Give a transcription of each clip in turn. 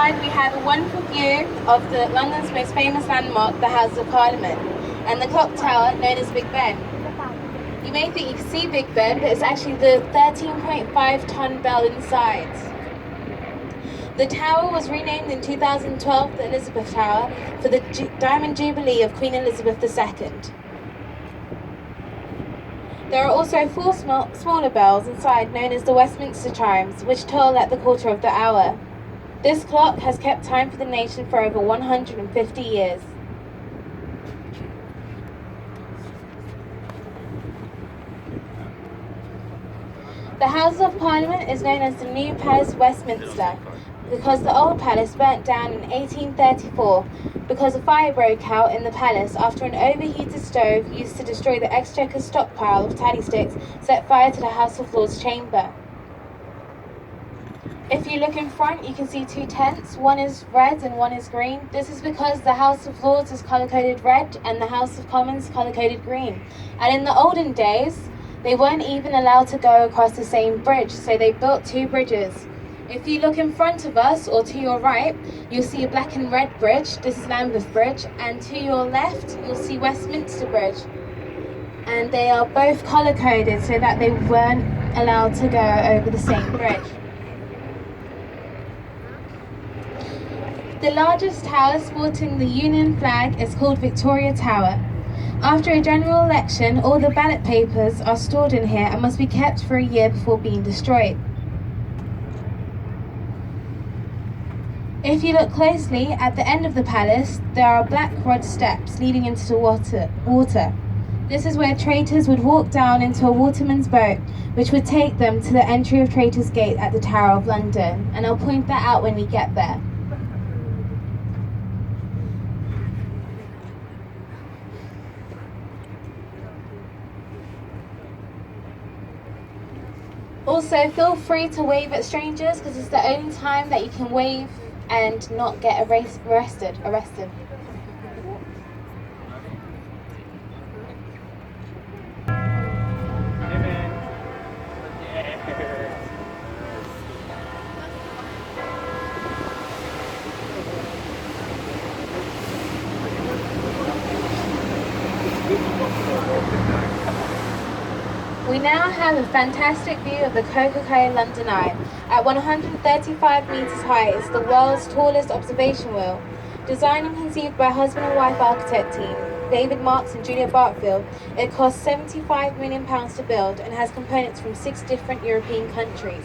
outside we have a wonderful view of the London's most famous landmark, the House of Parliament, and the clock tower known as Big Ben. You may think you can see Big Ben, but it's actually the 13.5-ton bell inside. The tower was renamed in 2012 the Elizabeth Tower for the Diamond Jubilee of Queen Elizabeth II. There are also four smaller bells inside known as the Westminster chimes, which toll at the quarter of the hour. This clock has kept time for the nation for over 150 years. The House of Parliament is known as the New Palace Westminster because the old palace burnt down in 1834 because a fire broke out in the palace after an overheated stove used to destroy the Exchequer's stockpile of tally sticks set fire to the House of Lords chamber. If you look in front, you can see two tents. One is red and one is green. This is because the House of Lords is colour-coded red and the House of Commons colour-coded green. And in the olden days, they weren't even allowed to go across the same bridge, so they built two bridges. If you look in front of us or to your right, you'll see a black and red bridge. This is Lambeth Bridge. And to your left, you'll see Westminster Bridge. And they are both colour-coded so that they weren't allowed to go over the same bridge. The largest tower sporting the Union flag is called Victoria Tower. After a general election, all the ballot papers are stored in here and must be kept for a year before being destroyed. If you look closely, at the end of the palace, there are black rod steps leading into the water. This is where traitors would walk down into a waterman's boat, which would take them to the entry of Traitors' Gate at the Tower of London, and I'll point that out when we get there. Also, feel free to wave at strangers because it's the only time that you can wave and not get arrested. We now have a fantastic view of the Coca-Cola London Eye. At 135 metres high, it's the world's tallest observation wheel. Designed and conceived by husband and wife architect team, David Marks and Julia Bartfield, it cost £75 million to build and has components from 6 different European countries.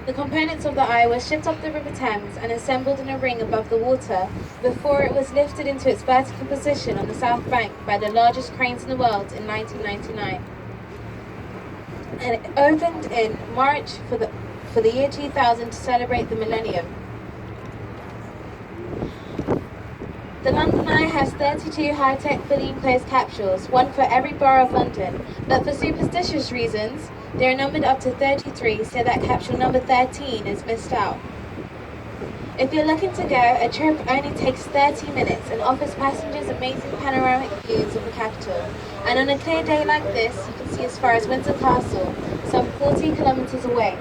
The components of the eye were shipped up the River Thames and assembled in a ring above the water before it was lifted into its vertical position on the south bank by the largest cranes in the world in 1999. And it opened in March for the year 2000 to celebrate the millennium. The London Eye has 32 high-tech fully enclosed capsules, one for every borough of London, but for superstitious reasons, they are numbered up to 33, so that capsule number 13 is missed out. If you're looking to go, a trip only takes 30 minutes and offers passengers amazing panoramic views of the capital. And on a clear day like this, you can see as far as Windsor Castle, some 40 kilometres away.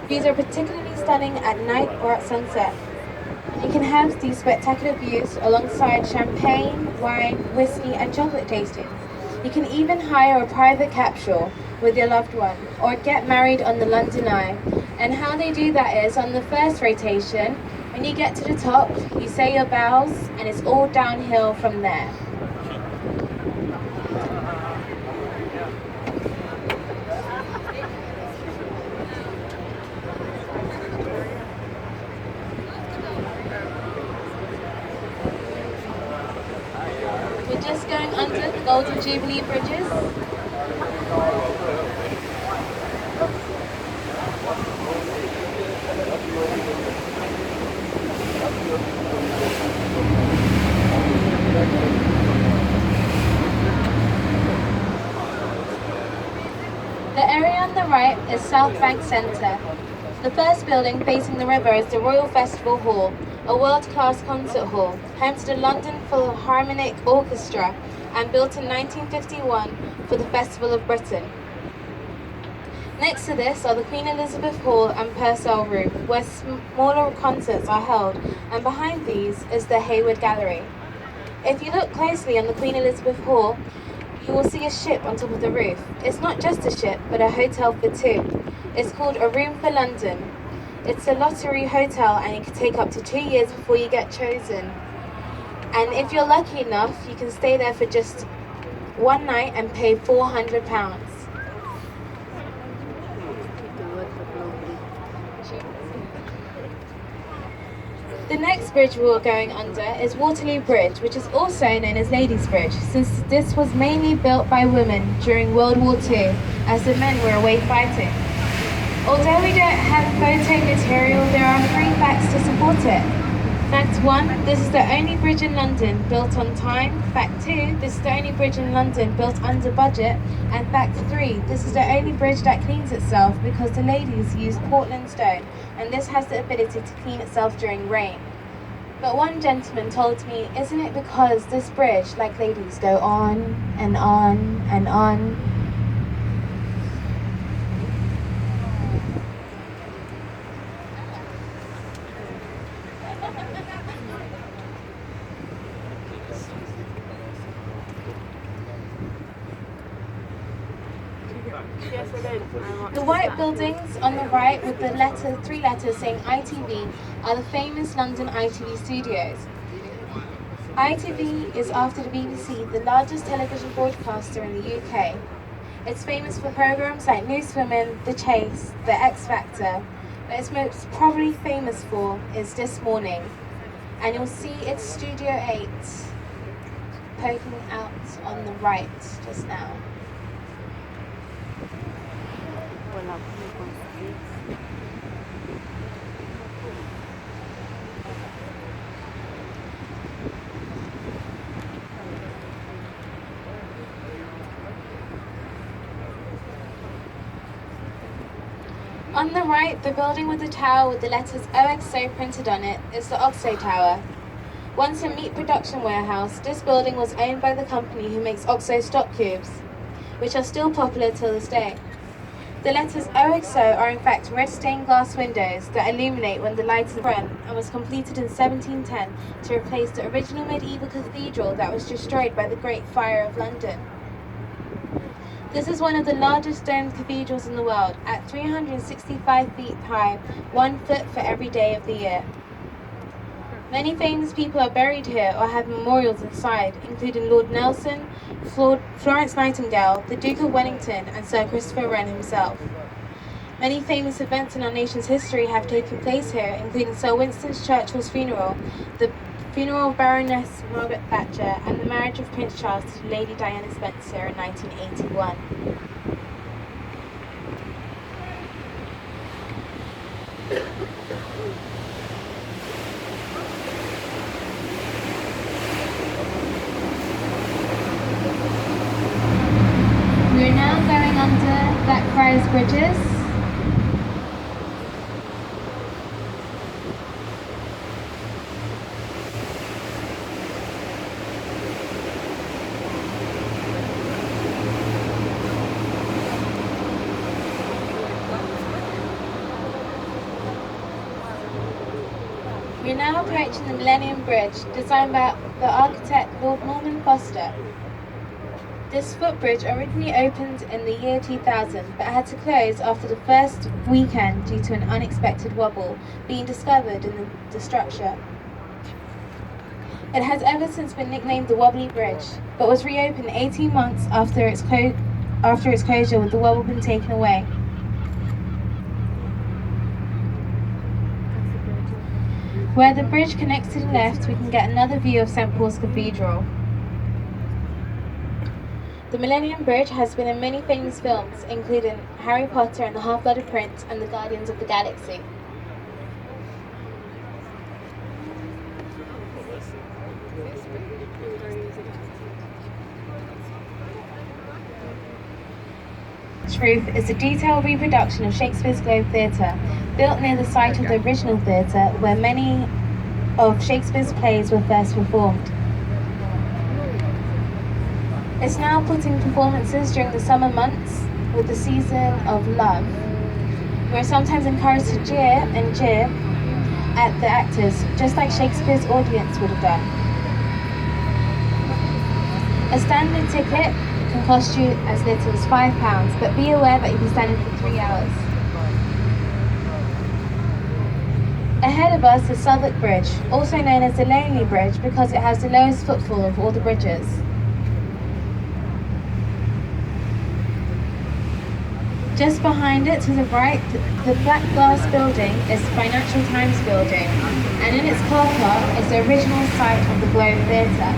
Views are particularly stunning at night or at sunset. You can have these spectacular views alongside champagne, wine, whiskey and chocolate tastings. You can even hire a private capsule with your loved one or get married on the London Eye. And how they do that is on the first rotation, when you get to the top, you say your vows and it's all downhill from there. We're just going under the Golden Jubilee bridges. The area on the right is South Bank Centre. The first building facing the river is the Royal Festival Hall, a world-class concert hall, home to the London Philharmonic Orchestra and built in 1951 for the Festival of Britain. Next to this are the Queen Elizabeth Hall and Purcell Room, where smaller concerts are held, and behind these is the Hayward Gallery. If you look closely on the Queen Elizabeth Hall, you will see a ship on top of the roof. It's not just a ship, but a hotel for two. It's called A Room for London. It's a lottery hotel, and it can take up to 2 years before you get chosen. And if you're lucky enough, you can stay there for just one night and pay £400. The next bridge we are going under is Waterloo Bridge, which is also known as Ladies' Bridge, since this was mainly built by women during World War II, as the men were away fighting. Although we don't have photo material, there are 3 facts to support it. Fact 1, this is the only bridge in London built on time. Fact 2, this is the only bridge in London built under budget. And fact 3, this is the only bridge that cleans itself because the ladies use Portland stone, and this has the ability to clean itself during rain. But one gentleman told me, isn't it because this bridge, like ladies, go on and on and on? The white buildings on the right with the 3 letters saying ITV are the famous London ITV studios. ITV is, after the BBC, the largest television broadcaster in the UK. It's famous for programmes like Loose Women, The Chase, The X Factor, but its most probably famous for is This Morning. And you'll see it's Studio 8 poking out on the right just now. On the right, the building with the tower with the letters OXO printed on it is the OXO Tower. Once a meat production warehouse, this building was owned by the company who makes OXO stock cubes, which are still popular till this day. The letters OXO are in fact red stained glass windows that illuminate when the light is front, and was completed in 1710 to replace the original medieval cathedral that was destroyed by the Great Fire of London. This is one of the largest domed cathedrals in the world, at 365 feet high, 1 foot for every day of the year. Many famous people are buried here or have memorials inside, including Lord Nelson, Florence Nightingale, the Duke of Wellington, and Sir Christopher Wren himself. Many famous events in our nation's history have taken place here, including Sir Winston Churchill's funeral, the funeral of Baroness Margaret Thatcher, and the marriage of Prince Charles to Lady Diana Spencer in 1981. We're now going under Blackfriars Bridges. We're now approaching the Millennium Bridge, designed by the architect Lord Norman Foster. This footbridge originally opened in the year 2000, but had to close after the first weekend due to an unexpected wobble being discovered in the structure. It has ever since been nicknamed the Wobbly Bridge, but was reopened 18 months after its closure with the wobble being taken away. Where the bridge connects to the left, we can get another view of St Paul's Cathedral. The Millennium Bridge has been in many famous films, including Harry Potter and the Half-Blood Prince and the Guardians of the Galaxy. This roof is a detailed reproduction of Shakespeare's Globe Theatre, built near the site of the original theatre where many of Shakespeare's plays were first performed. It's now putting performances during the summer months, with the season of love. We're sometimes encouraged to jeer at the actors, just like Shakespeare's audience would have done. A standard ticket can cost you as little as £5, but be aware that you'll be standing for 3 hours. Ahead of us is Southwark Bridge, also known as the Lonely Bridge because it has the lowest footfall of all the bridges. Just behind it to the right, the black glass building is the Financial Times building, and in its car park is the original site of the Globe Theatre.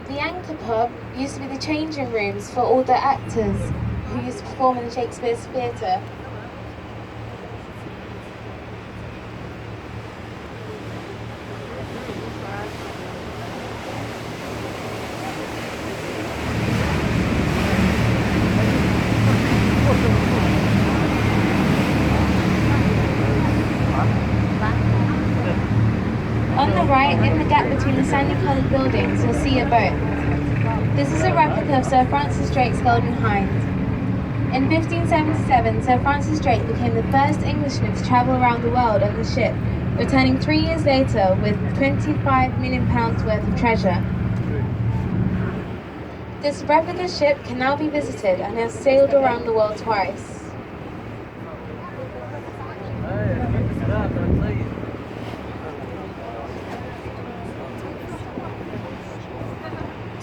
The Anchor Pub used to be the changing rooms for all the actors who used to perform in Shakespeare's theatre. On the right, in the gap between the sandy-coloured buildings, you'll see a boat. This is a replica of Sir Francis Drake's Golden Hind. In 1577, Sir Francis Drake became the first Englishman to travel around the world on the ship, returning 3 years later with £25 million worth of treasure. This replica ship can now be visited and has sailed around the world twice.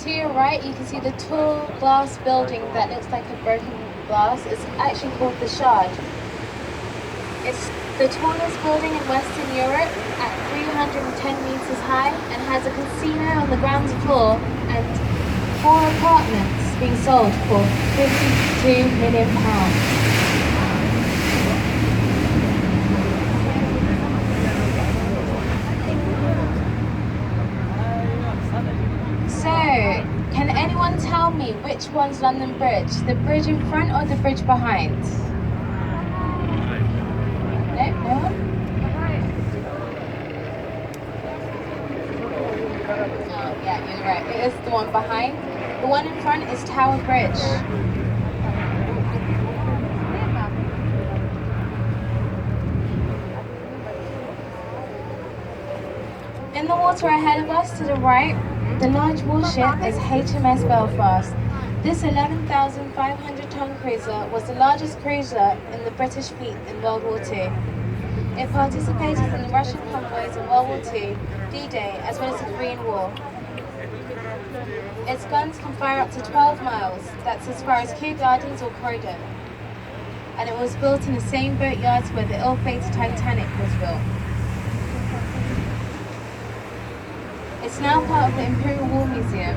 To your right, you can see the tall glass building that looks like a broken glass. It's actually called the Shard. It's the tallest building in Western Europe at 310 meters high and has a casino on the ground floor and 4 apartments being sold for £52 million. So, can anyone tell me which one's London Bridge? The bridge in front or the bridge behind? No? No one? Oh, yeah, you're right. It is the one behind. The one in front is Tower Bridge. In the water ahead of us to the right, the large warship is HMS Belfast. This 11,500-ton cruiser was the largest cruiser in the British fleet in World War II. It participated in the Russian convoys in World War II, D-Day, as well as the Korean War. Its guns can fire up to 12 miles, that's as far as Kew Gardens or Croydon. And it was built in the same boatyards where the ill-fated Titanic was built. It's now part of the Imperial War Museum.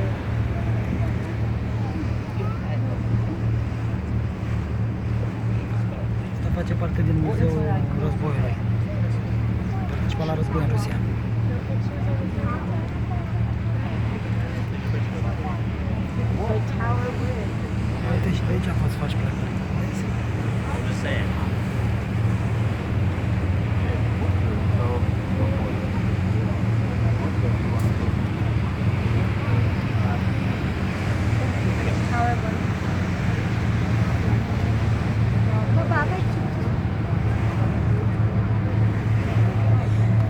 Asta face parte din Muzeul Războiului. Participa la război în Rusia. Uite și de aici poți să faci plăcere. I'm just saying.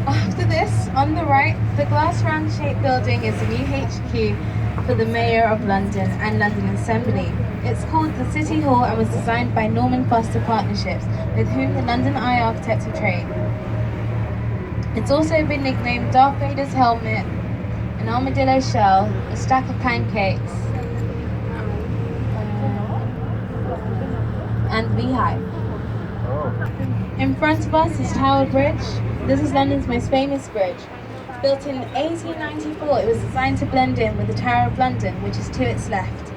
After this, on the right, the glass round-shaped building is the new HQ for the Mayor of London and London Assembly. It's called the City Hall and was designed by Norman Foster Partnerships, with whom the London Eye Architects have trained. It's also been nicknamed Darth Vader's helmet, an armadillo shell, a stack of pancakes, and beehive. In front of us is Tower Bridge. This is London's most famous bridge. Built in 1894, it was designed to blend in with the Tower of London, which is to its left.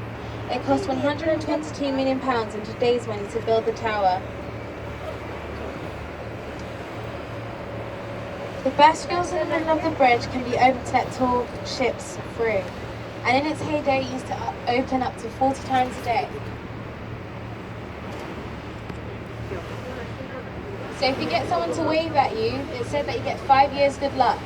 It cost £122 million in today's money to build the tower. The basculates in the middle of the bridge can be opened to let tall ships through, and in its heyday it used to open up to 40 times a day. So if you get someone to wave at you, it said that you get 5 years good luck.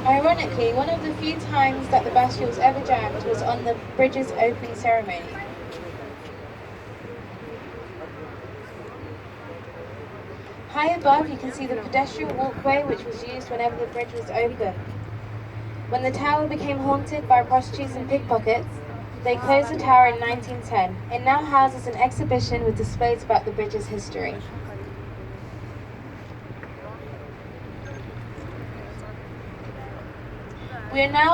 Ironically, one of the few times that the Bastille was ever jammed was on the bridge's opening ceremony. High above, you can see the pedestrian walkway which was used whenever the bridge was open. When the tower became haunted by prostitutes and pickpockets, they closed the tower in 1910. It now houses an exhibition with displays about the bridge's history. We are now